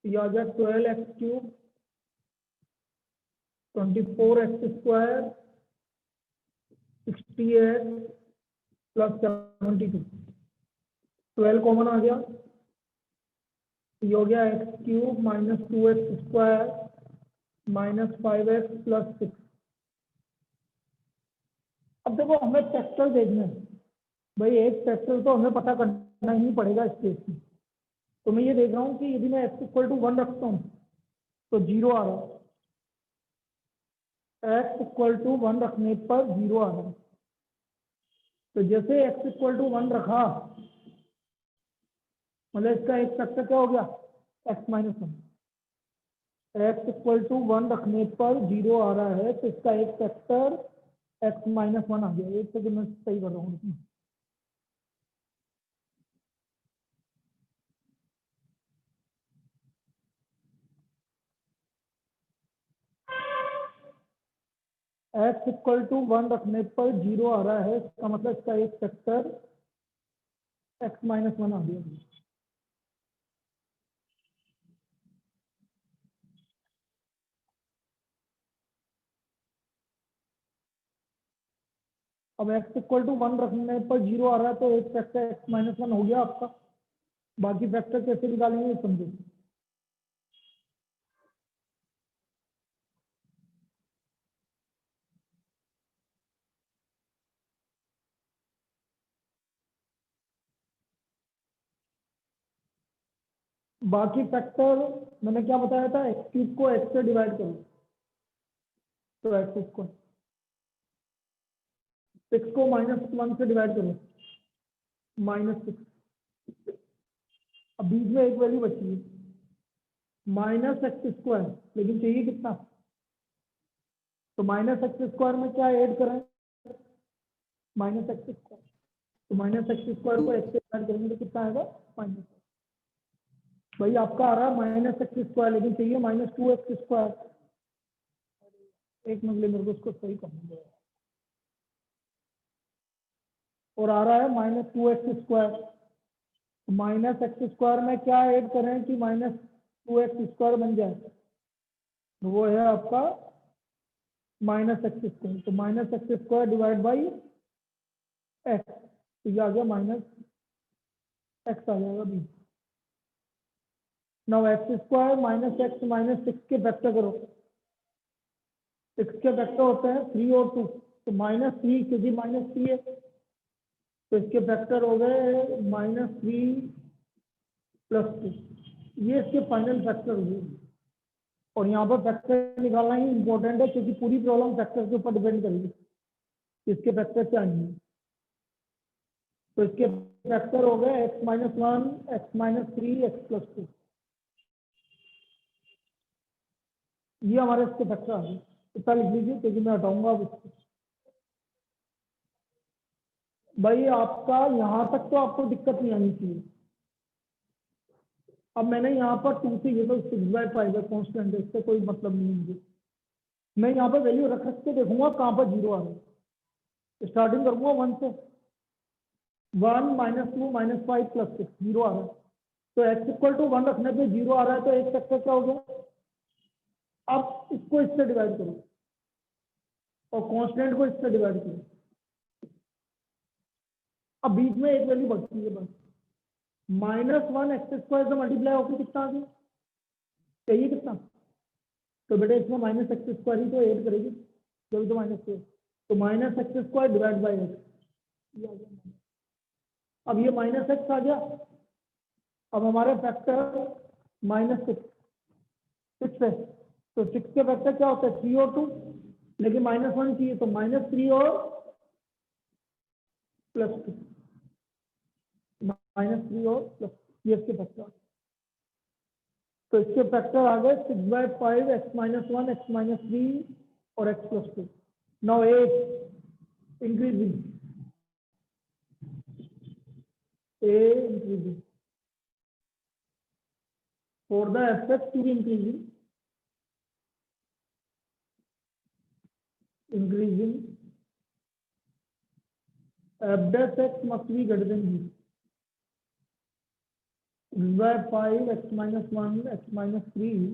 ये आ गया 12x³ 24x² 60x plus 72। 12 common आ गया, ये हो गया x³ minus 2x² minus 5x plus 6। अब देखो हमें फैक्टर देखना है भाई, एक फैक्टर तो हमें पता करना ही पड़ेगा इस केस में। तो मैं ये देख रहा हूँ कि यदि मैं x इक्वल टू 1 रखता हूँ तो 0 आ रहा है, x इक्वल टू 1 रखने पर 0 आ रहा है। तो जैसे x इक्वल टू 1 रखा, मतलब इसका एक फैक्टर क्या हो गया, x minus 1। x equal to 1 रखने पर 0 आ रहा है, तो इसका एक फैक्टर x माइनस 1 आ गया। एक सेकंड में सही कर रहा हूँ इसमें। x इक्वल टू 1 रखने पर 0 आ रहा है, इसका मतलब इसका एक फैक्टर x माइनस 1 आ गया। अब x इक्वल टू 1 रखने पर 0 आ रहा है, तो एक फैक्टर x माइनस 1 हो गया आपका। बाकी फैक्टर कैसे निकालेंगे समझो। बाकी फैक्टर मैंने क्या बताया था, x³ को x से डिवाइड करो तो x स्क्वायर, 6 को माइनस 1 से डिवाइड करो -6। अब बीच में एक वैल्यू बची है -x², लेकिन चाहिए कितना, तो -x² में क्या ऐड करें, -x²। तो -x² को x से डिवाइड करेंगे तो कितना आएगा, माइनस। भाई आपका आ रहा है -x², लेकिन चाहिए -2x²। एक मिनट मेरे को इसको सही करना पड़ेगा। और आ रहा है -2x²। -x² में क्या ऐड करें कि -2x² बन जाए, तो वो है आपका -x²। तो -x² डिवाइड बाई x, तो ये आ गया -x आ जाएगा बी। नाउ x² -x -6 के फैक्टर करो। 6 के फैक्टर होते हैं 3 और 2, तो -3 क्योंकि -3 है, तो इसके फैक्टर हो गए -3 प्लस 2। ये इसके फाइनल फैक्टर हुए। और यहाँ पर फैक्टर निकालना ही इंपॉर्टेंट है, क्योंकि पूरी प्रॉब्लम फैक्टर के ऊपर डिपेंड करेगी, इसके फैक्टर क्या आएंगे। तो इसके फैक्टर हो गए x minus 1, x minus 3, x plus 2। ये हमारे इसके फैक्टर आ गए। इतना लिख लीजिए क्योंकि मैं हटाऊंगा अब इसको। भाई आपका यहाँ तक तो आपको दिक्कत नहीं आनी चाहिए। अब मैंने यहाँ पर 2 से ये तो 6/5 है कॉन्स्टेंट है, इससे कोई मतलब नहीं है मुझे। मैं यहाँ पर वैल्यू रख के देखूंगा कहाँ पर 0 आ रहा है। स्टार्टिंग करूंगा 1 से, 1 -2 -5 प्लस 6, 0 आ रहा है। तो x इक्वल टू 1 रखने पे 0 आ रहा है, तो एक फैक्टर क्या हो गया। अब इसको इससे डिवाइड करो और कांस्टेंट को इससे डिवाइड करो। अब बीच में एक वैल्यू बचती है बस, -1 x² से मल्टीप्लाई होकर कितना आ गया, चाहिए कितना, तो बेटा इसमें -x² ही तो ऐड करेगी, जब तो माइनस है, तो -x² डिवाइड बाई x। अब ये -x आ गया। अब हमारे फैक्टर -6 है, तो 6 के फैक्टर क्या होता है 3 और 2, लेकिन -1 चाहिए, तो -3 और +2, -3 और प्लस, ये इसके फैक्टर। तो इसके फैक्टर आ गए 6/5 x माइनस 1, x माइनस 3 और x plus 2। Now 8 increasing, increasing for the effect to be increasing f dash x must be greater than 0। By 5 x minus 1 x minus 3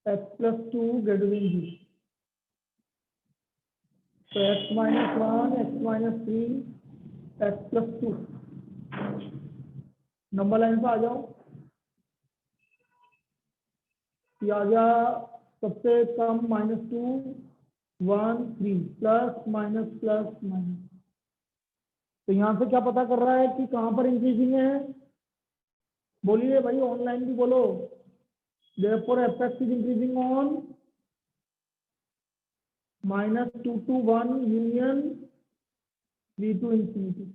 x plus 2 greater than 0। तो x minus 1 x minus 3 x plus 2 number line पे आ जाओ। ये आ गया सबसे कम -2 1 3 plus minus plus minus. तो यहाँ से क्या पता कर रहा है कि कहाँ पर इंक्रीजिंग है? बोलिए भाई, ऑनलाइन भी बोलो। therefore fx is increasing on -2 to 1 union 3 to infinity।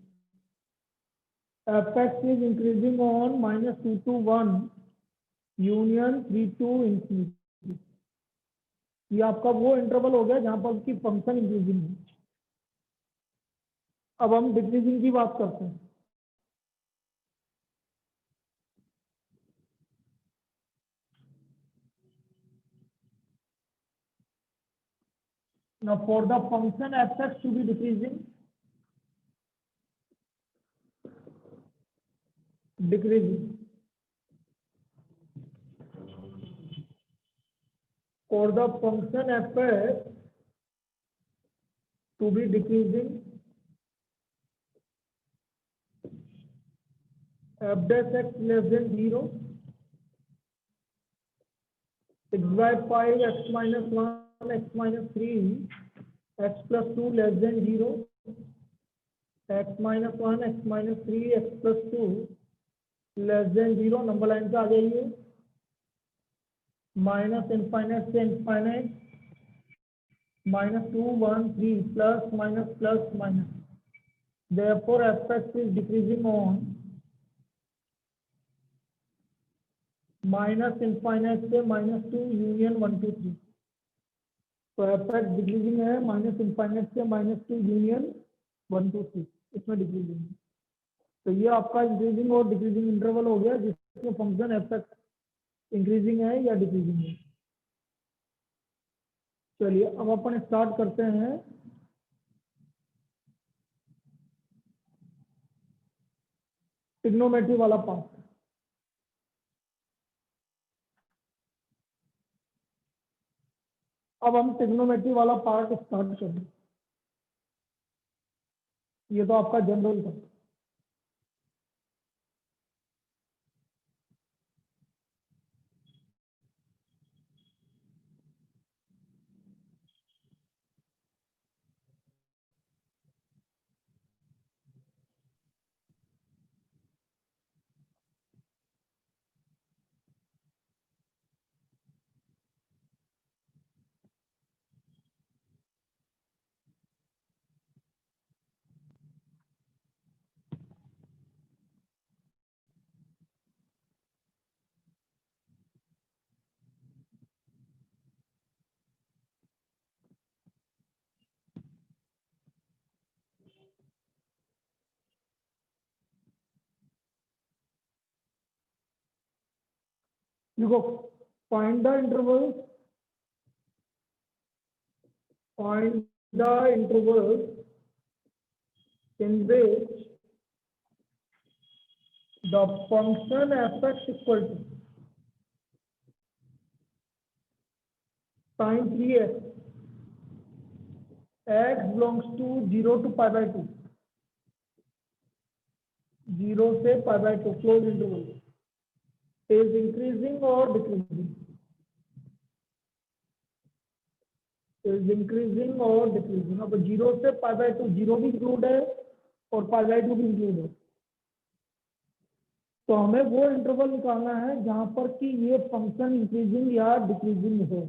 fx is increasing on -2 to 1 union 3 to infinity। ये आपका वो इंटरवल हो गया जहां पर उसकी फंक्शन इंक्रीजिंग है। अब हम डिक्रीजिंग की बात करते हैं। Now for the function fx to be decreasing, for the function fx to be decreasing, f dash x less than 0, x by 5 x minus 1 x minus 3 x plus 2 less than 0, x minus 1 x minus 3 x plus 2 less than 0। Number line पे आ जाइए। Minus infinite से infinite -2 1 3 plus minus plus minus. therefore fx is decreasing on minus infinite से -2 union 1 2 3। तो fx decreasing है minus infinite से -2 union 1 2 3, इसमें decreasing है। तो ये आपका इंक्रीजिंग और डिक्रीजिंग इंटरवल हो गया जिसमें फंक्शन fx इंक्रीजिंग है या डिक्रीजिंग है। चलिए अब अपन स्टार्ट करते हैं ट्रिग्नोमेट्री वाला पार्ट। अब हम ट्रिग्नोमेट्री वाला पार्ट स्टार्ट करें। ये तो आपका जनरल था। देखो, find the intervals in which the function fx equal to sin 3x x belongs to 0 to pi by 2, 0 से pi by 2 close interval is increasing or decreasing, is increasing or decreasing। अब 0 से pi by 2, 0 भी include है और pi by 2 भी include है। तो हमें वो इंटरवल निकालना है जहां पर कि ये फंक्शन इंक्रीजिंग या डिक्रीजिंग है।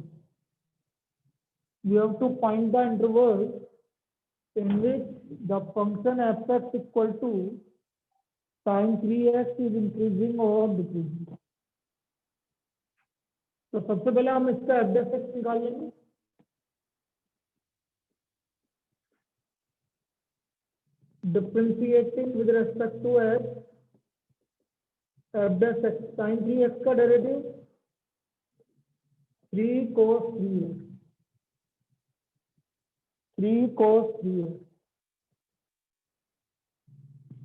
You have to find the interval in which the function fx equal to sin 3x is increasing or decreasing। तो सबसे पहले हम इसका f dash x निकाल लेंगे। Differentiating with respect to x, f dash x sin 3x का derivative 3 cos 3x, 3 cos 3x।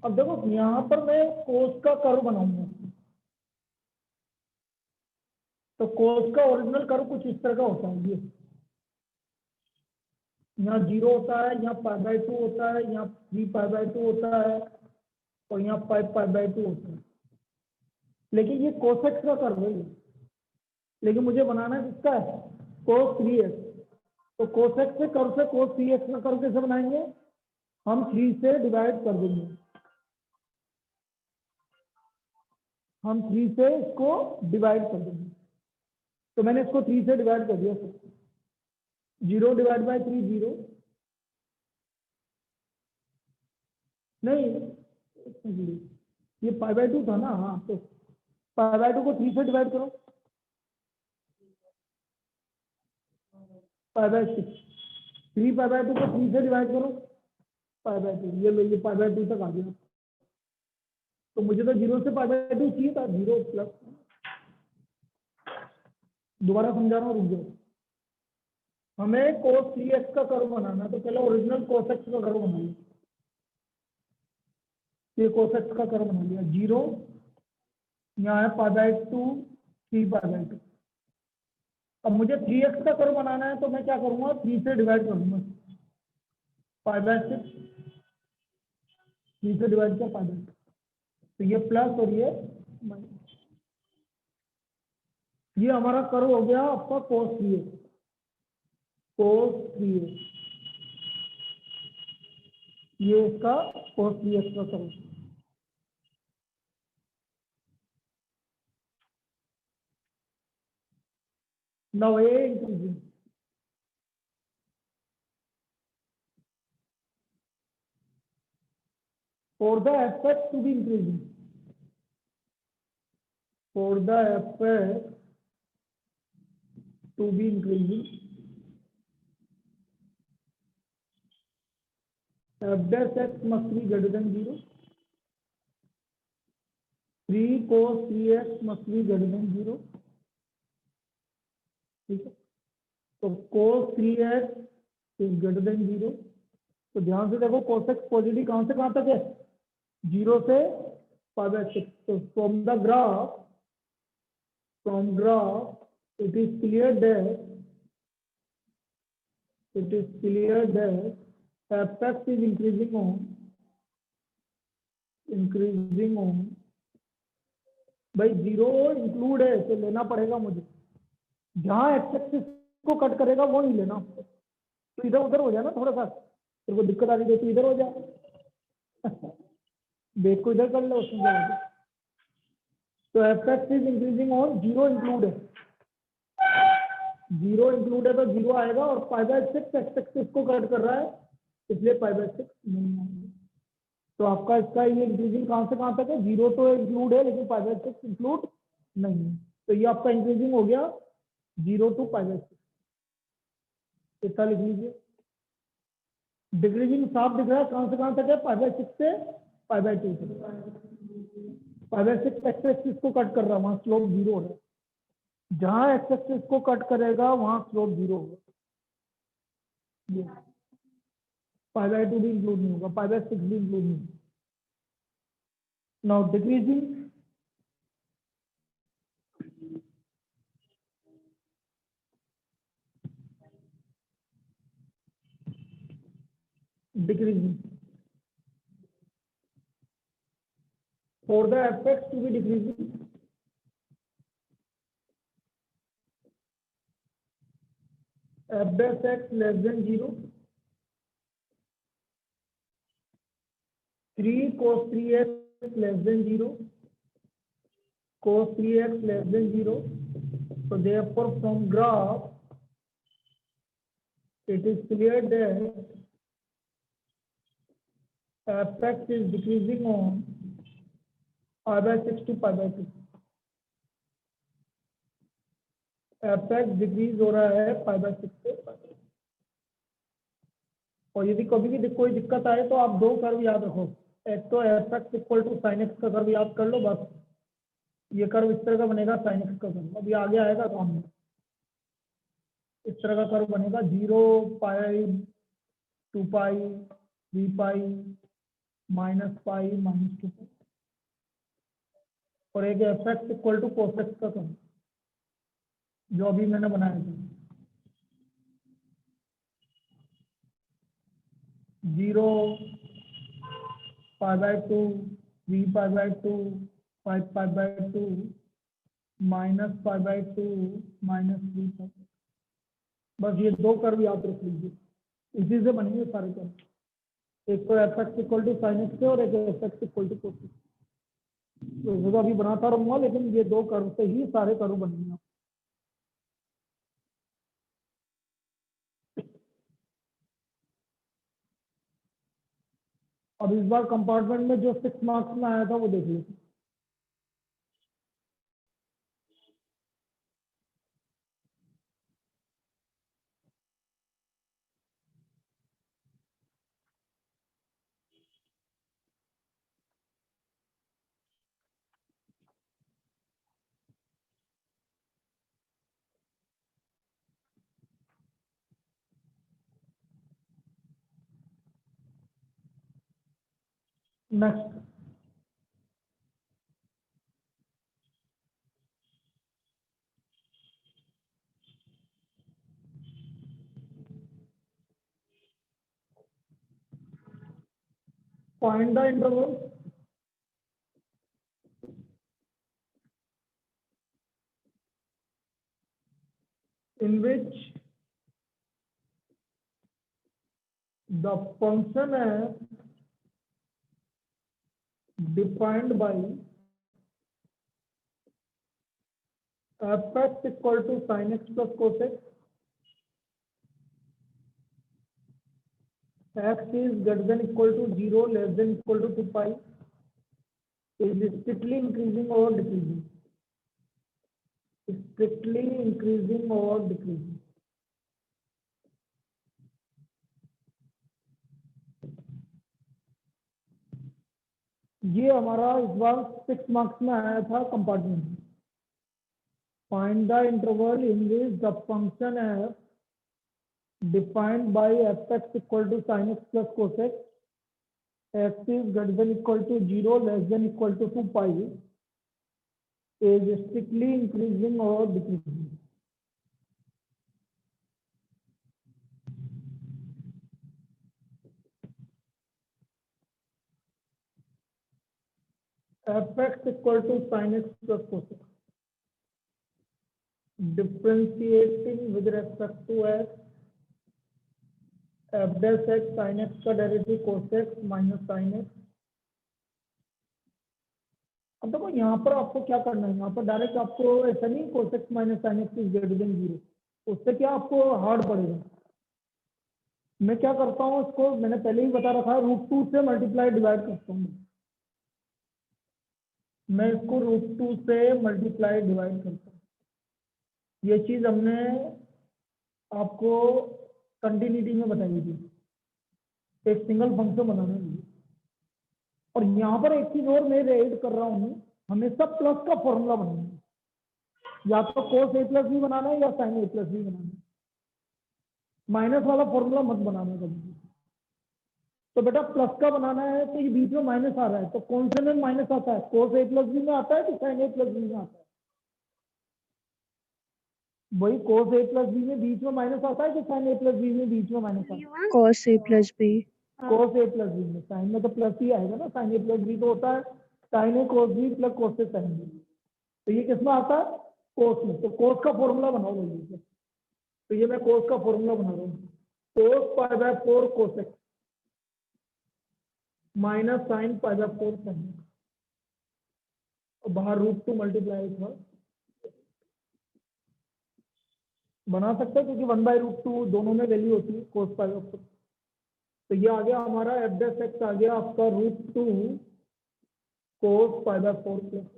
अब देखो यहाँ पर मैं कोस का कर्व बनाऊंगा। तो कोस का ओरिजिनल कर्व कुछ इस तरह का होता है। ये यहाँ 0 होता है, यहाँ π/2 होता है, यहाँ 3π/2 होता है और यहाँ 5π/2 होता है। लेकिन ये cos x का कर्व है, लेकिन मुझे बनाना है किसका है, cos 3x। तो cos x से कर्व से cos 3x का कर्व कैसे बनाएंगे, हम 3 से डिवाइड कर देंगे। हम 3 से इसको डिवाइड कर देंगे। तो मैंने इसको 3 से डिवाइड कर दिया। 0 डिवाइड बाई 3 0 नहीं, ये π/2 था ना। हाँ, तो π/2 को 3 से डिवाइड करो, π/6। 3π/2 को 3 से डिवाइड करो, π/2। ये लो, ये π/2 तक आ गया। तो मुझे तो 0 से π/2 चाहिए था, 0 प्लस। दोबारा समझा रहा हूँ, रुक जाओ। हमें cos 3x का कर्व बनाना है, तो पहले ओरिजिनल cos x का कर्व बनाइए। ये cos x का कर्व बना लिया। 0 यहाँ है π/2, 3π/2। अब मुझे 3x का कर्व बनाना है, तो मैं क्या करूंगा, 3 से डिवाइड करूंगा। π/6, 3 से डिवाइड किया π/2। तो ये प्लस और ये माइनस। ये हमारा कर्व हो गया आपका cos 3x। cos 3x, ये इसका cos 3x का curve. Now A increasing. For the fx to be increasing. For the fx to be increasing, f dash x must be greater than 0. 3 cos 3x must be greater than 0. ठीक है, तो cos 3x is greater than 0। तो ध्यान से देखो, cos x positive कहां से कहां तक है, 0 से π/6। तो from graph it is clear that fx is increasing on भाई 0 इंक्लूड है, तो लेना पड़ेगा मुझे। जहां एक्स एक्सिस को कट करेगा वो नहीं लेना। तो इधर उधर हो जाए ना थोड़ा सा, तेरे को दिक्कत आ रही है तो इधर हो जाए, बेग को इधर कर लो, उसमें जाएगा। तो F x is increasing on 0 include है। 0 इंक्लूड है तो 0 आएगा, और π/6 एक्स एक्सिस को कट कर रहा है, इसलिए π/6 नहीं आएगा। तो आपका इसका ये इंक्रीजिंग कहां से कहां तक है, 0 तो इंक्लूड है लेकिन π/6 इंक्लूड नहीं है। तो ये आपका इंक्रीजिंग हो गया 0 to π/6। इतना लिख लीजिए। डिक्रीजिंग साफ दिख रहा है, कहां से कहां तक है, π/6 से π/2 तक। π/6 एक्स एक्सिस को कट कर रहा है, वहां स्लोप 0 है। जहां एक्स एक्सिस को कट करेगा वहां स्लोप 0 होगा। ये π/2 भी इंक्लूड नहीं होगा, π/6 भी इंक्लूड नहीं होगा। Now decreasing, for the fx to be decreasing, f dash x less than 0, 3 cos 3x less than 0, cos 3x less than 0. So therefore from graph it is clear that fx is decreasing on π/6 to π/2। fx decrease हो रहा है π/6 से π/2। और यदि कभी भी कोई दिक्कत आए तो आप दो कर्व याद रखो, एक तो fx equal to sin x का कर्व याद कर लो बस। ये कर्व इस तरह का बनेगा, sin x का कर्व अभी आगे आएगा सामने। इस तरह का कर्व बनेगा, 0 पाई 2 पाई 3 पाई माइनस पाई माइनस 2 पाई, और एक fx equal to cos x का कर्व। जो अभी मैंने बनाया था, 0 π/2, 3 π/2, 5 π/2, -π/2, -3 π। बस ये दो कर्व याद रख लीजिए, इसी से बनेंगे सारे कर्व। एक तो fx equal to sin x से और एक fx equal to cos x। तो अभी बनाता रहूंगा, लेकिन ये दो कर्व से ही सारे कर्व बनेंगे। अब इस बार कंपार्टमेंट में जो 6 मार्क्स में आया था वो देख लीजिए। Next, find the interval in which the function f defined by fx equal to sin x plus cos x, x is greater than equal to 0, less than equal to 2 pi, is strictly increasing or decreasing, strictly increasing or decreasing। ये हमारा इस बार 6 marks में आया था compartment. Find the interval in which the function f defined by fx equal to sin x plus cos x, x is greater than equal to 0, less than equal to 2 pi, is strictly increasing or decreasing। fx equal to sin x plus cos x, differentiating with respect to x, f dash x sin x का derivative cos x minus sin x। अब देखो यहाँ पर आपको क्या करना है, यहाँ पर डायरेक्ट आपको ऐसा नहीं cos x minus sin x is greater than 0, उससे क्या आपको हार्ड पड़ेगा। मैं क्या करता हूँ, इसको मैंने पहले ही बता रखा है, √2 से मल्टीप्लाई डिवाइड करता हूँ। मैं इसको √2 से मल्टीप्लाई डिवाइड करता हूँ। ये चीज हमने आपको कंटिन्यूटी में बताई थी, एक सिंगल फंक्शन बनाने के लिए। और यहाँ पर एक चीज और मैं ऐड कर रहा हूँ, हमेशा प्लस का फॉर्मूला बनाना है, या तो cos a प्लस बी बनाना है या sin a प्लस बी बनाना है, माइनस वाला फॉर्मूला मत बनाना कभी। तो बेटा प्लस का बनाना है तो ये बीच में माइनस आ रहा है, तो कौन से में माइनस आता है, cos a प्लस बी में आता है कि sin a प्लस बी में आता है? वही cos a प्लस बी में बीच में माइनस आता है कि sin a प्लस बी में बीच में माइनस आता है? cos a plus b। cos a plus B में, साइन में तो प्लस ही आएगा ना, sin a प्लस बी तो होता है sin a cos b plus cos a sin b। तो ये किसमें आता है, cos में। तो cos का फॉर्मूला बनाओ लोग। तो ये मैं cos का फॉर्मूला बना रहा हूँ, cos π/4 cos x minus sin π/4 sin x, और बाहर √2 मल्टीप्लाई बना सकते हैं क्योंकि 1/√2 दोनों में वैल्यू होती है cos π/4। तो ये आ गया हमारा f dash x, आ गया आपका √2 cos π/4 प्लस,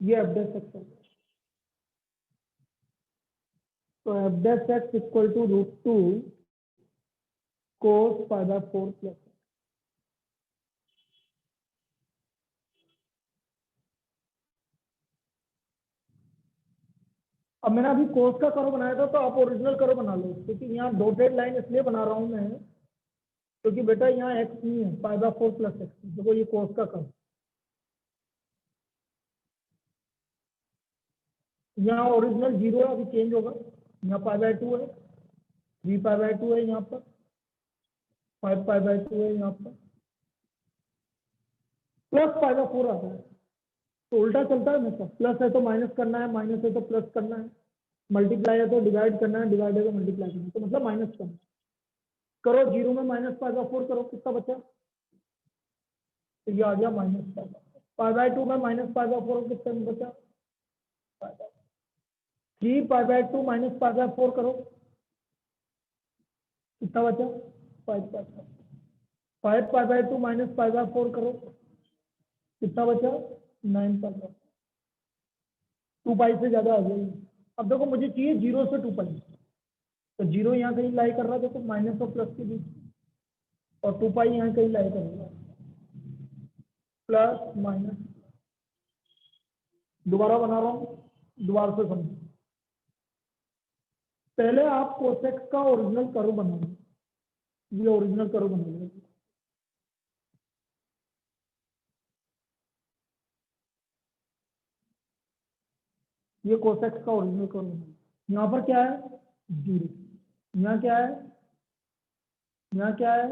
ये f dash x है। तो f dash x equal to √2 cos π/4 plus. अब मैंने अभी cos का कर्व बनाया था, तो आप ओरिजिनल कर्व बना लो, क्योंकि यहाँ डॉटेड लाइन इसलिए बना रहा हूँ मैं क्योंकि बेटा यहाँ x नहीं है, π/4 प्लस x, देखो ये cos का कर्व। यहाँ ओरिजिनल 0 है, अभी चेंज होगा। यहाँ π/2 है, 3π/2 है, यहाँ पर 5π/2 है, यहाँ पर प्लस π/4 आता है। तो उल्टा चलता है हमेशा, प्लस है तो माइनस करना है, माइनस है तो प्लस करना है, मल्टीप्लाई है तो डिवाइड करना है, डिवाइड है तो मल्टीप्लाई करना है, तो मतलब माइनस करना है। करो 0 में -π/4 करो, कितना बचा? तो ये आ गया -π/2 में -π/4 कितना बचा? 3π/2 -π/4 करो, कितना बचा? 5π/4। 5π/2 -π/4 करो, कितना बचा? 9π/4। 2π से ज्यादा आ जाएगी। अब देखो मुझे चाहिए 0 से 2π, तो 0 यहाँ कहीं लाई कर रहा है, देखो माइनस और प्लस के बीच, और 2π यहाँ कहीं लाई कर रहा है, प्लस माइनस। दोबारा बना रहा हूँ, दोबारा से समझो। पहले आप कोसेक्स का ओरिजिनल कर्व बनाओगे, ये ओरिजिनल कर्व बनाओगे। ये कोसेक्स का ओरिजिनल कर्व बनाओगे। यहाँ पर क्या है? 0। यहाँ क्या है? यहाँ क्या है?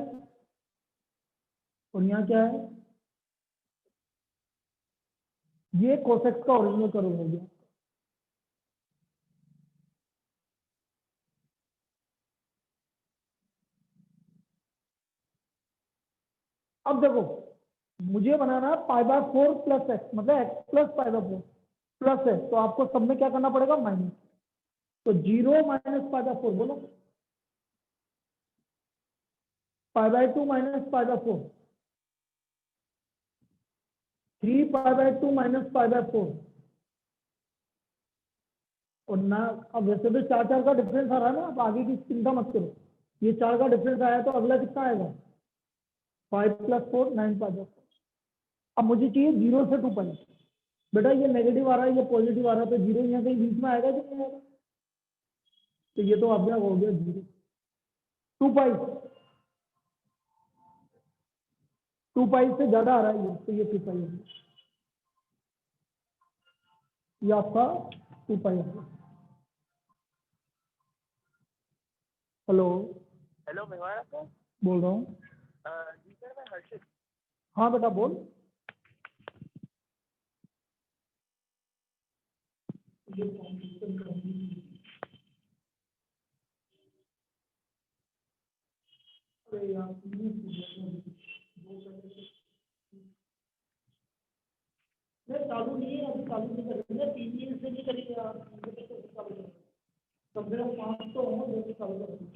और यहाँ क्या है? ये कोसेक्स का ओरिजिनल कर्व हो गया। अब देखो मुझे बनाना है π/4 प्लस एक्स, मतलब x प्लस π/4 प्लस है, तो आपको सब में क्या करना पड़ेगा? माइनस। तो 0 - π/4 बोलो, π/2 - π/4, 3π/2 - π/4, और ना। अब वैसे तो 4 का डिफरेंस आ रहा है ना, अब आगे की चिंता मत करो। ये 4 का डिफरेंस आया तो अगला कितना आएगा? 5 + 4 9π/4। अब मुझे चाहिए 0 से 2π। बेटा ये नेगेटिव आ रहा है, ये पॉजिटिव आ रहा है, तो 0 यहाँ कहीं बीच में आएगा कि नहीं आएगा? तो ये तो अब हो गया 0। 2π, 2π से ज्यादा आ रहा है ये, तो ये 2π है, ये आपका 2π है। हेलो, हेलो मेहमान सर, बोल रहा हूँ। जी सर मैं हर्षित। हाँ बेटा बोल। अरे यार नहीं चालू नहीं है, अभी चालू नहीं करेंगे, 3 दिन से नहीं करेंगे यार, कम से कम 5 तो हो जो चालू करेंगे।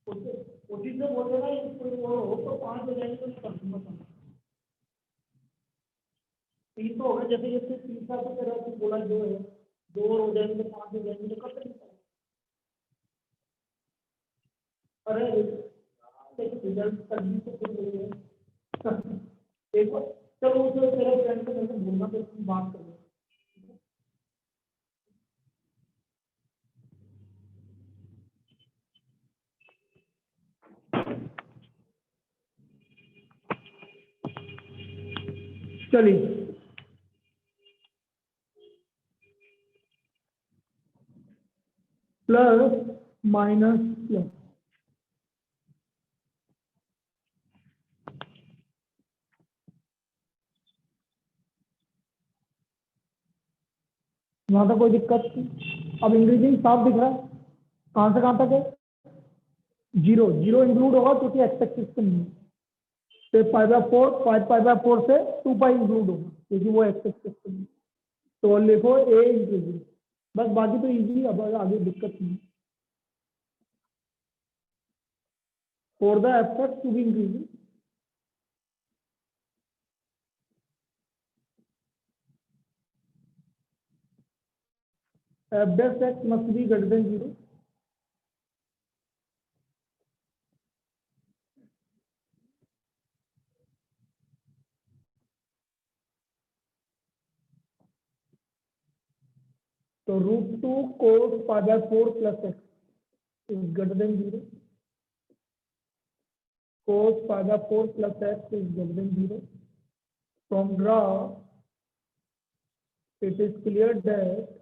उसी से बोल देना कोई वो हो तो 5 हो जाएंगे तो कर दूंगा। 3 तो हो गए, जैसे जैसे 3 साल तो तेरा तू बोला 2 है, 2 और हो जाएंगे तो 5 हो जाएंगे, तो कर सकते। अरे रिजल्ट कर दी तो फिर एक बार चलो उसे तेरे फ्रेंड को मेरे को बोलना, तो बात करो। चलिए प्लस माइनस प्लस, यहाँ तक कोई दिक्कत नहीं। अब इंक्रीजिंग साफ दिख रहा है, कहाँ से कहाँ तक है? 0 0 इंक्लूड होगा क्योंकि एक्स एक्सिस पे नहीं है। फिर π/4 5π/4 से 2π इंक्लूड होगा क्योंकि वो एक्स एक्सिस पे नहीं है। तो लिखो ए इंक्रीजिंग, बस बाकी तो इजी, अब आगे दिक्कत नहीं। For the F to be increasing, f dash x must be greater than 0। तो √2 cos π/4 plus x is greater than 0। cos π/4 plus x is greater than 0। From graph, it is clear that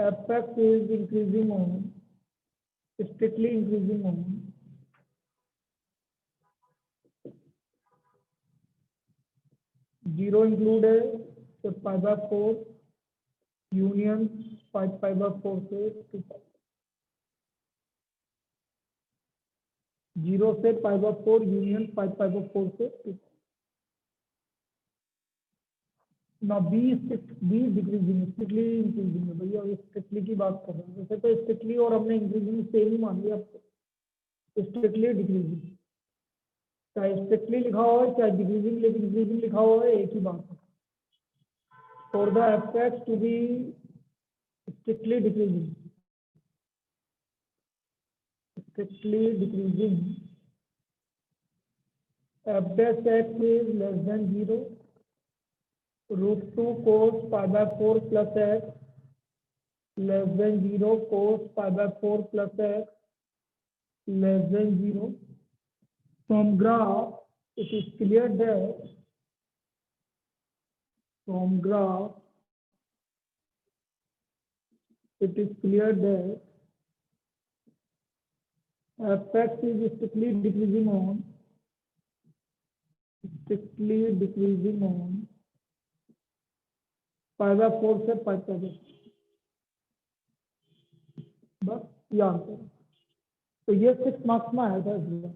fx is increasing on, strictly increasing on zero include है तो पाई by 4 union pi by 4 से 2 पाई, zero से पाई by 4 union pi by 4 से 2 पाई। ना B decreasing, strictly increasing है भैया, strictly की बात कर रहे हैं। वैसे तो स्ट्रिक्टली और हमने इंक्रीजिंग सेम ही मान लिया, स्ट्रिक्टली डिक्रीजिंग, चाहे स्ट्रिक्टली लिखा हो चाहे डिक्रीजिंग इंक्रीजिंग लिखा हो, एक ही बात है। For the effect to be strictly decreasing, f dash x is less than 0, root 2 cos pi by 4 plus x less than 0, cos pi by 4 plus x less than 0. From graph it is clear that fx is strictly decreasing on pi by 4 से pi by 4, बस ये answer. तो ये 6 marks में आया था इसलिए।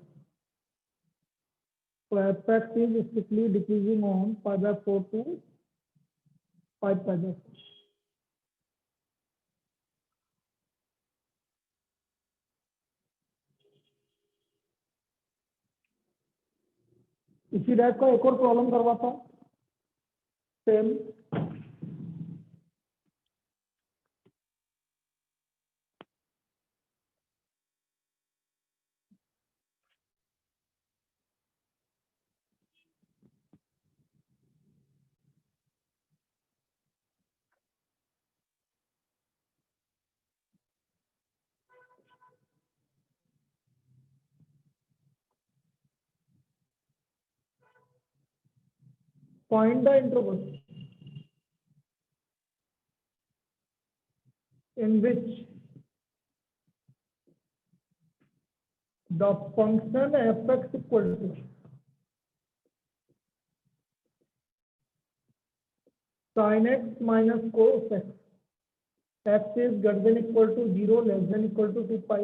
तो fx is strictly decreasing on pi by 4 to pi by 4। इसी टाइप का एक और प्रॉब्लम करवाता हूं, same. Find the interval in which the function fx equal to sin x minus cos x, x is greater than equal to 0, less than equal to 2 pi,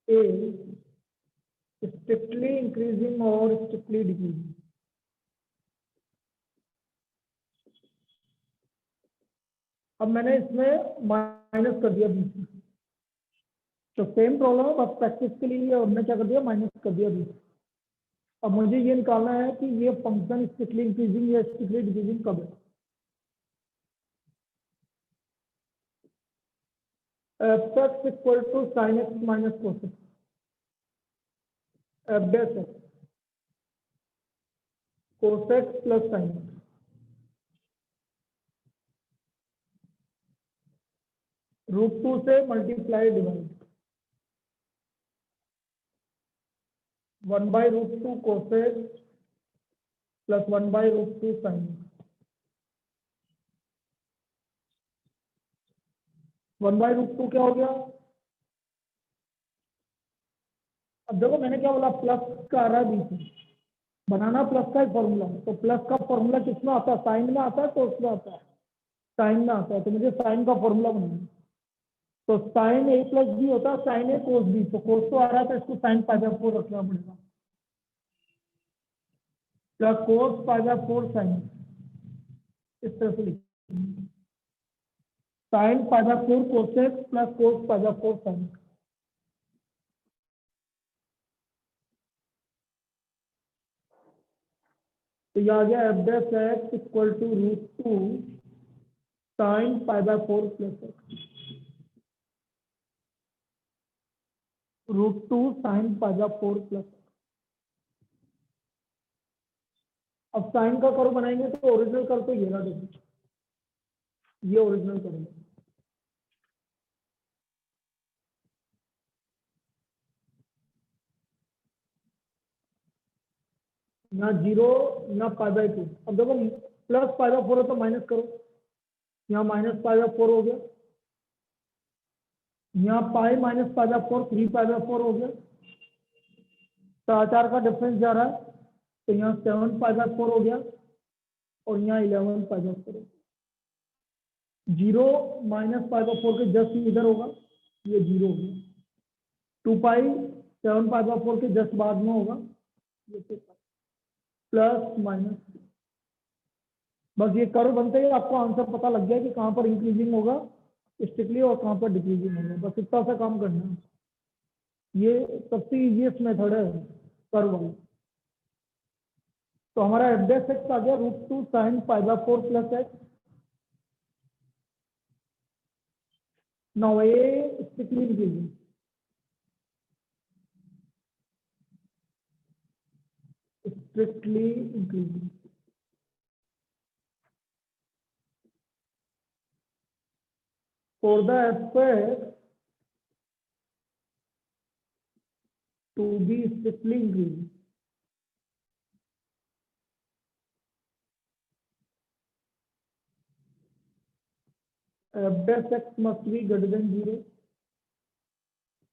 is strictly increasing or strictly decreasing। अब मैंने इसमें minus कर दिया बीच में, तो same problem है, बस practice के लिए हमने क्या कर दिया, माइनस कर दिया बीच। अब मुझे ये निकालना है कि ये फंक्शन स्ट्रिक्टली इंक्रीजिंग या स्ट्रिक्टली डिक्रीजिंग कब है। fx equal to sine x minus cos x, f dash x cos x plus sine x, root 2 से multiply divide 1 by root 2 cos x plus 1 by root 2 sine x, 1 by root 2 क्या हो गया। अब देखो मैंने क्या बोला, प्लस का आ रहा है बीच में, बनाना प्लस का ही फॉर्मूला है, तो प्लस का फॉर्मूला किसमें आता है, साइन में आता है, कोस में आता है, साइन में आता है। तो मुझे साइन का फॉर्मूला बनाना है, तो साइन ए प्लस बी होता है साइन ए कोस बी, तो कोस तो आ रहा है तो इसको साइन पाई बाय 4 रखना पड़ेगा, plus cos pi by 4 sine, इस तरह से लिखेंगे sine pi by 4 cos x plus cos pi by 4 sine. तो यह आ गया f dash x equal to root 2 sine pi by 4 plus x, root 2 sine pi by 4 plus. अब sine का कर्व बनाएंगे तो ओरिजिनल कर्व तो ये ना, देखो ये ओरिजिनल कर्व है, ना 0 ना पाई बाय 2। अब देखो प्लस पाई बाय 4 है तो माइनस करो, यहाँ माइनस पाई बाय 4 हो गया, यहाँ pi minus pi by 4 3 pi by 4 हो गया, 4 का डिफरेंस जा रहा है, तो यहाँ 7 पाई बाय 4 हो गया और यहाँ 11 पाई बाय 4 हो गया। 0 माइनस पाई बाय 4 के जस्ट इधर होगा, ये 0 हो गया। 2 पाई 7 पाई बाय 4 के जस्ट बाद में होगा, ये प्लस माइनस। बस ये कर्व बनते ही आपको आंसर पता लग गया कि कहाँ पर इंक्रीजिंग होगा स्ट्रिक्टली और कहाँ पर डिक्रीजिंग होगा। बस इतना सा काम करना है, ये सबसे इजीएस्ट मेथड है कर्व वाला। तो हमारा एफ डैश एक्स आ गया √2 sin pi by 4 plus x. Now A strictly increasing, strictly increasing. For the aspect to be strictly increasing, f dash x must be greater than 0.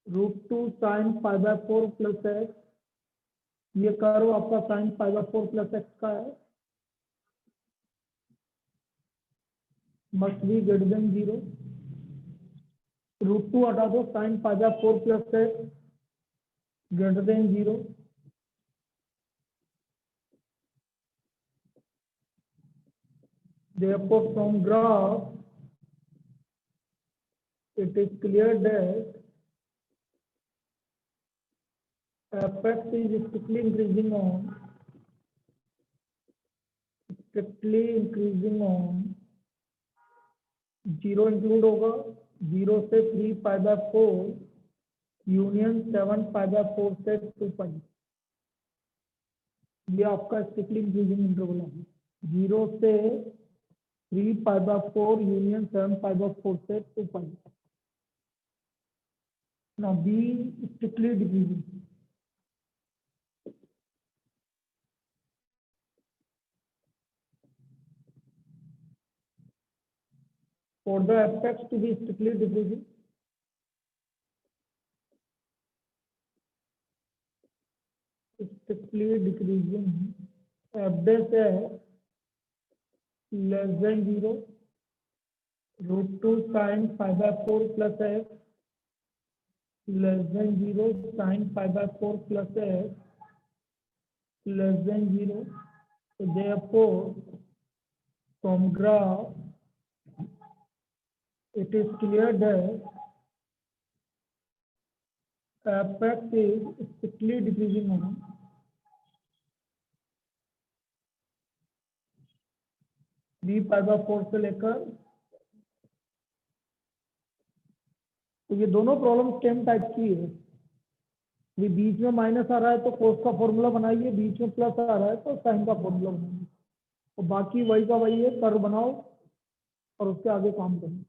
√2 sin pi by 4 plus x, ये curve आपका sin pi by 4 plus x का है, must be greater than 0। √2 हटा दो, sin pi by 4 plus x greater than 0। Therefore, from graph, it is clear that fx is strictly increasing on 0 include होगा, 0 से 3 pi by 4 union 7 pi by 4 से 2 पाई। ये आपका strictly increasing interval है, 0 से 3 pi by 4 union 7 pi by 4 से 2 pi. Now B strictly decreasing, for the fx to be strictly decreasing, f dash x less than 0, √2 sin pi by 4 plus x less than 0, sin pi by 4 plus x less than 0. So therefore, from graph, it is clear that fx is strictly decreasing on 3 pi by 4 से लेकर, तो ये दोनों problem same type की है। ये बीच में minus आ रहा है तो कोस का फॉर्मूला बनाइए, बीच में प्लस आ रहा है तो साइन का फॉर्मूला बनाइए, और बाकी वही का वही है, कर्व बनाओ और उसके आगे काम करो।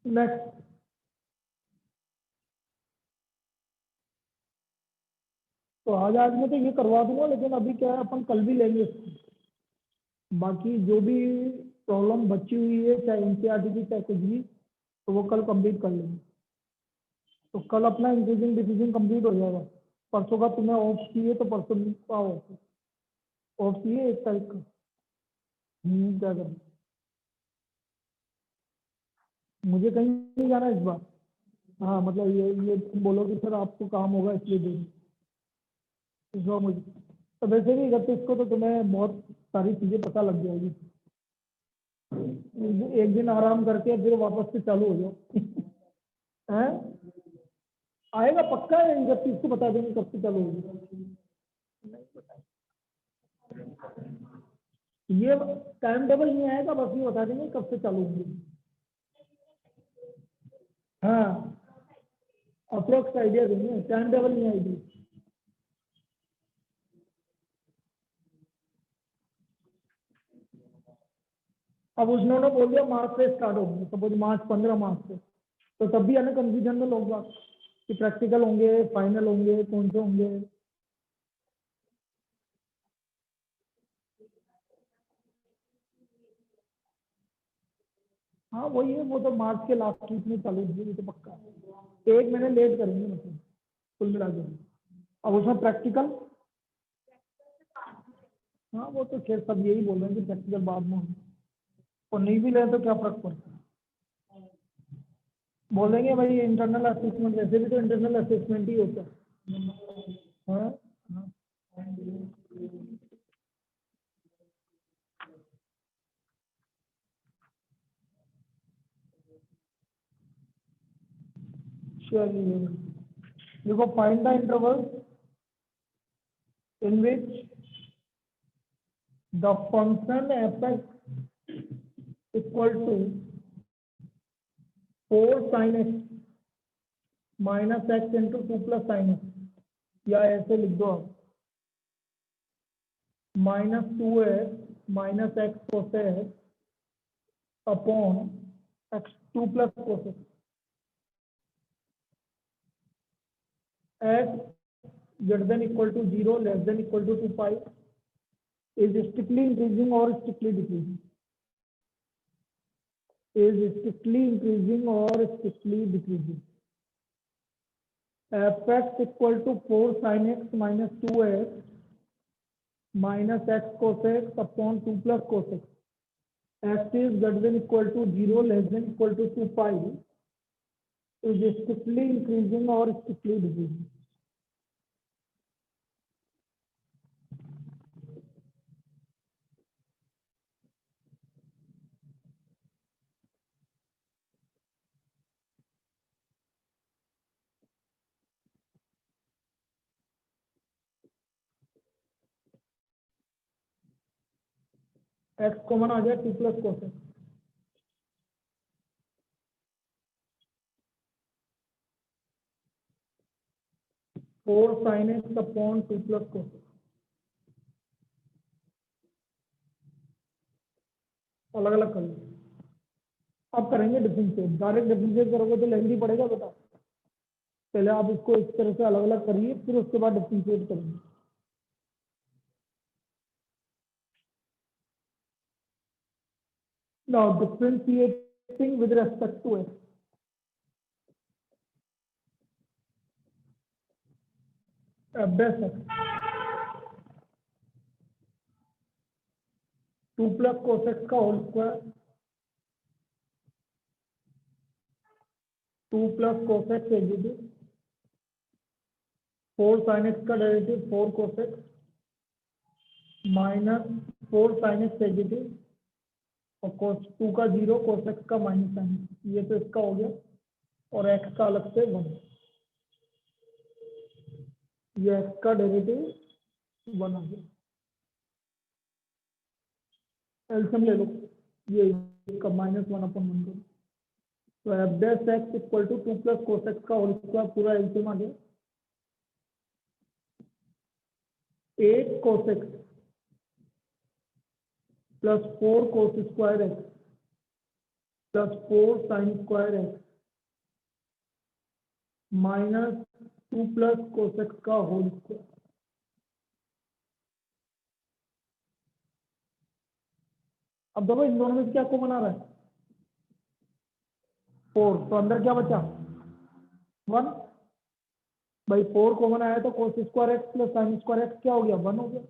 नेक्स्ट, तो आज में तो ये करवा दूंगा, लेकिन अभी क्या है अपन कल भी लेंगे इसको। बाकी जो भी प्रॉब्लम बची हुई है, चाहे एनसीईआरटी की चाहे कुछ भी, तो वो कल कंप्लीट कर लेंगे। तो कल अपना इंक्रीजिंग डिक्रीजिंग कंप्लीट हो जाएगा। परसों का तुम्हें ऑफ चाहिए तो परसों का ऑफ चाहिए 1 तारीख का। क्या करें, मुझे कहीं नहीं जाना इस बार। हाँ मतलब ये तुम बोलो कि सर आपको काम होगा इसलिए देंगे इस बार मुझे। तो वैसे भी 31 को तो तुम्हें बहुत सारी चीज़ें पता लग जाएगी। एक दिन आराम करके फिर वापस से चालू हो जाओ। हैं? आएगा पक्का है, 31 को बता देंगे कब से चालू होगी। ये टाइम टेबल नहीं आएगा, बस ये बता देंगे कब से चालू होगी। हाँ अप्रोक्स आइडिया देंगे, टाइम टेबल नहीं आएगी। अब उन्होंने बोल दिया मार्च से स्टार्ट होगी, सपोज मार्च 15 मार्च से, तो तब भी है ना कंफ्यूजन में लोग बात कि प्रैक्टिकल होंगे फाइनल होंगे कौन से होंगे। हाँ वही है, वो तो मार्च के लास्ट वीक में चालू होगी तो पक्का है। 1 महीने लेट करेंगे मतलब कुल मिला के। अब उसमें प्रैक्टिकल, हाँ वो तो खैर सब यही बोल रहे हैं कि प्रैक्टिकल बाद में होगा। और नहीं भी ले तो क्या फर्क पड़ता है, बोलेंगे भाई इंटरनल असेसमेंट, वैसे भी तो इंटरनल असेसमेंट ही होता है। हाँ हाँ चलिए देखो, find the interval in which the function f(x) equal to 4 sin x minus x into 2 plus sin x, या ऐसे लिख दो आप -2x minus x cos x upon x 2 plus cos x, x greater than equal to 0 less than equal to 2 pi is strictly increasing or strictly decreasing, is strictly increasing or strictly decreasing. f(x) equal to 4 sin x minus 2x minus x cos x upon 2 plus cos x. X is greater than equal to 0 less than equal to 2 pi is strictly increasing or strictly decreasing. x common आ जाए 2 plus cos x, four sin x upon 2 plus cos x, अलग अलग कर लो। अब करेंगे differentiate, direct differentiate करोगे तो लेंदी पड़ेगा बेटा, पहले आप इसको इस तरह से अलग अलग करिए फिर उसके बाद डिफरेंशिएट करेंगे। Now differentiating with respect to x, f dash x 2 plus cos x का whole square 2 plus cos x additive 4 sin x का derivative 4 cos x minus 4 sin x additive और cos 2 का 0 cos x का minus sin x, ये तो इसका हो गया। और x का अलग से 1, ये x का डेरिवेटिव 1 आ गया। एलसीएम ले लो, ये इसका -1 अपॉन 1 करो तो f dash x equal to 2 plus cos x का होल स्क्वायर पूरा एलसीएम आ गया 8 cos x plus 4 cos square x plus 4 sin square x minus 2 plus cos x का होल स्क्वायर। अब देखो इन दोनों में से क्या कॉमन आ रहा है 4, तो अंदर क्या बचा 1 भाई 4 कॉमन आया तो cos square X plus sine square x क्या हो गया 1 हो गया।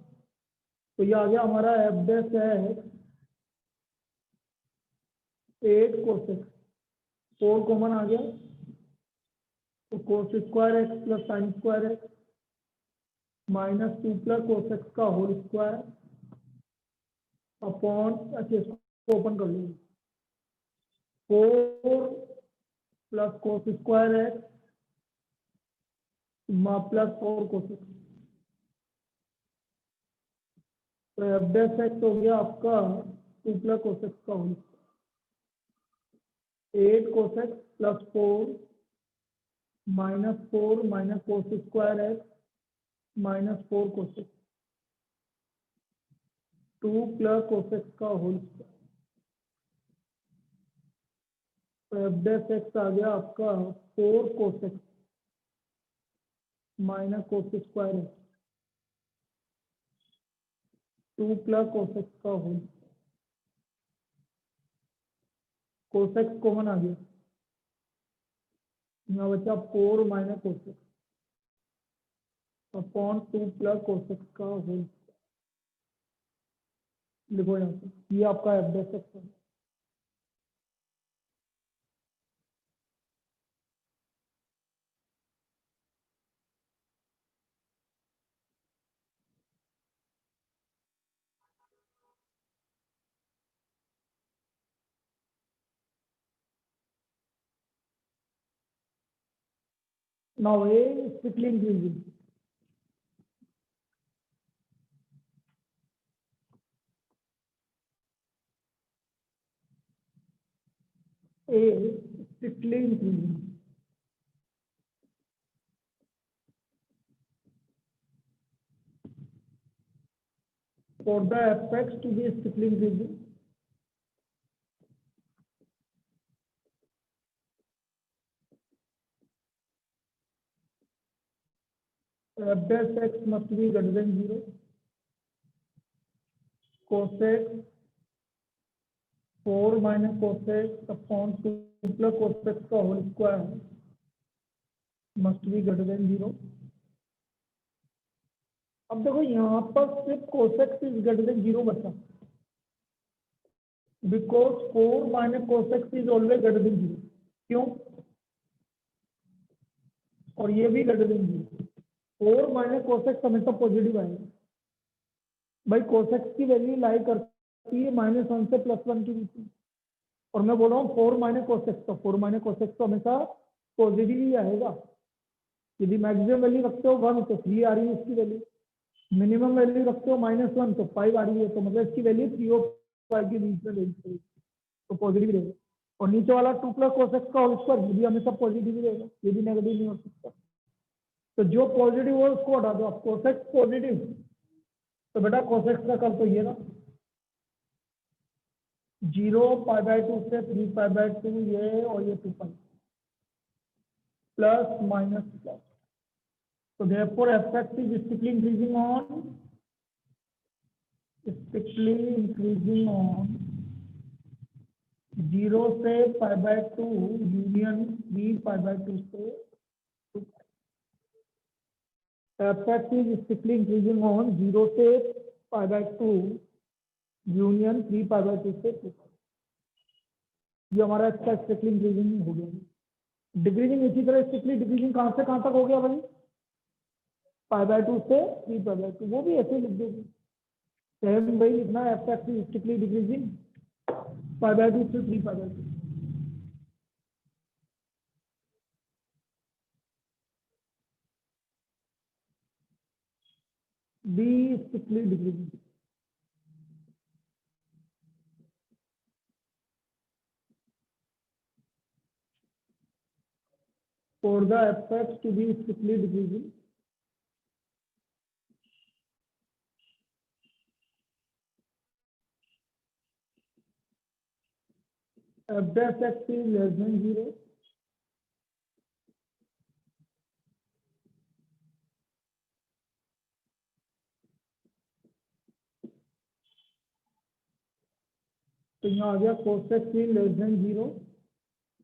तो ये आ गया हमारा एफ डैश है 8 cos एक्स, 4 कॉमन आ गया तो cos square X plus sine square X minus 2 plus cos X का होल स्क्वायर अपॉन, अच्छा इसको ओपन कर लीजिए, 4 plus cos square X plus 4 cos X. तो एफ डैश एक्स हो गया आपका 2 प्लस cos एक्स का whole, 8 cos X plus 4 minus 4 minus cos square X minus 4 cos X, 2 plus cos X का होल स्क्वायर। तो F dash x आ गया आपका 4 cos x minus cos square x 2 plus cos X का whole, cos x common आ गया, यहाँ बचा 4 minus cos x upon 2 plus cos X का whole. लिखो यहाँ पे, ये आपका एफ डैश एक्स है। Now A is strictly increasing. A is strictly increasing. For the apex to be strictly increasing, f dash x must be greater than 0. Cos x 4 minus cos x upon 2 plus cos x का whole square must be greater than 0. अब देखो यहाँ पर सिर्फ cos x is greater than 0 बचा, because 4 minus cos x is always greater than 0. क्यों? और ये भी greater than 0. 4 minus cos x हमेशा पॉजिटिव आएगा भाई। cos x की वैल्यू लाई करती है -1 से +1 के बीच में, और मैं बोल रहा हूँ 4 माइनस cos x, तो 4 माइनस cos x तो हमेशा पॉजिटिव ही आएगा। यदि मैक्सिमम वैल्यू रखते हो 1 तो 3 आ रही है इसकी वैल्यू, मिनिमम वैल्यू रखते हो -1 तो 5 आ रही है, तो मतलब इसकी वैल्यू 3 और 5 के बीच में रहेगी, तो पॉजिटिव रहेगा। और नीचे वाला 2 प्लस cos x का होल स्क्वायर ये भी हमेशा पॉजिटिव ही रहेगा, ये भी नेगेटिव नहीं हो सकता। तो जो पॉजिटिव हो उसको हटा दो आप, cos x पॉजिटिव तो बेटा cos x का कर तो ये ना 0 π/2 से 3π/2 ये, और ये 2 plus minus plus. So therefore f(x) is strictly increasing on 0 से π/2 यूनियन 3π/2 से 2। f(x) is strictly increasing on 0 से π/2 यूनियन 3π/2 से 2। ये हमारा इसका स्ट्रिक्टली इंक्रीजिंग हो गया। डिक्रीजिंग इसी तरह स्ट्रिक्टली डिक्रीजिंग कहाँ से कहाँ तक हो गया भाई, π/2 से 3π/2, वो भी ऐसे लिख दोगे। सेम भाई लिखना है f(x) is strictly decreasing π/2 से 3π/2। B is strictly decreasing. For the f(x) to be strictly decreasing, f(x) is less than 0, तो यहाँ आ गया cos x is less than 0,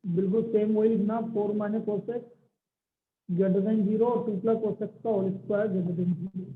बिल्कुल सेम वही लिखना 4 minus cos x greater than 0 और 2 प्लस कोस एक्स का whole square greater than 0।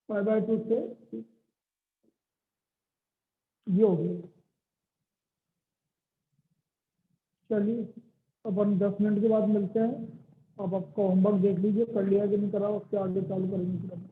π/2 से ये हो गया। चलिए अब हम 10 मिनट के बाद मिलते हैं। अब आपका होमवर्क देख लीजिए, कर लिया कि नहीं करा, उसके आगे चालू करेंगे फिर हम।